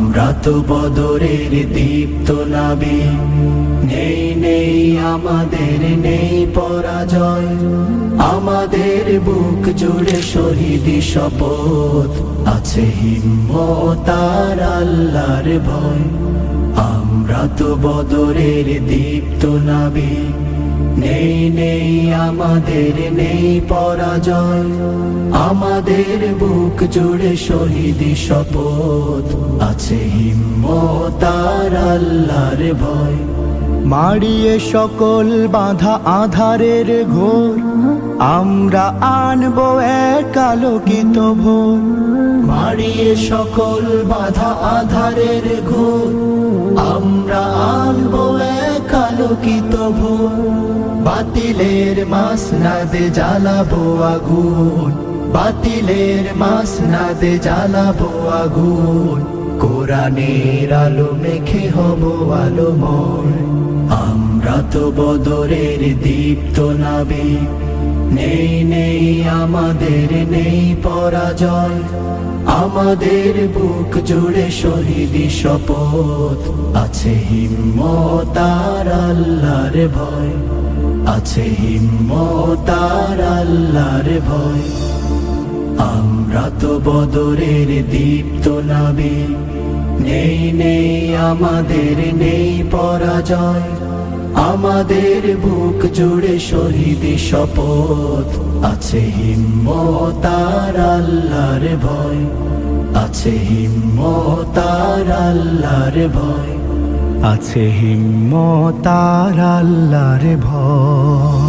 আমরা তো বদরের দীপ্ত নাবিক, নেই নেই আমাদের নেই পরাজয়। আমাদের বুক জুড়ে শহীদি শপথ, আছে হিম্মত আর আল্লাহর ভয়। আমরা তো বদরের দীপ্ত নাবিক, নেই নেই আমাদের নেই পরাজয়। আমাদের বুক জুড়ে শহীদি শপথ, আছে হিম্মত আর আল্লাহর ভয়। মারিয়ে সকল বাধা আধারের ঘোর, আমরা আনবো এক আলোকিত ভোর। মারিয়ে সকল বাধা আধারের ঘোর, আমরা আনবো এক আলোকিত ভোর। বাতিলের মাসনাদে জ্বালাবো আগুন, বাতিলের মাসনাদে জ্বালাবো আগুন। কোরআনের আলো মেখে হব আলোময়। আমরা তো বদরের দীপ্ত নাবিক, নেই নেই আমাদের নেই পরাজয়। আমাদের বুক জুড়ে শহীদি শপথ, আছে হিম্মত আর আল্লাহর ভয়। আছে হিম্মত আর আল্লাহর ভয়। আমরা তো বদরের দীপ্ত নাবিক, নেই নেই আমাদের নেই পরাজয়। আমাদের বুক জুড়ে শহীদি শপথ, আছে হিম্মত আর আল্লাহর ভয়। আছে হিম্মত আর আল্লাহর ভয়। আছে হিম্মত আর আল্লাহর ভয়।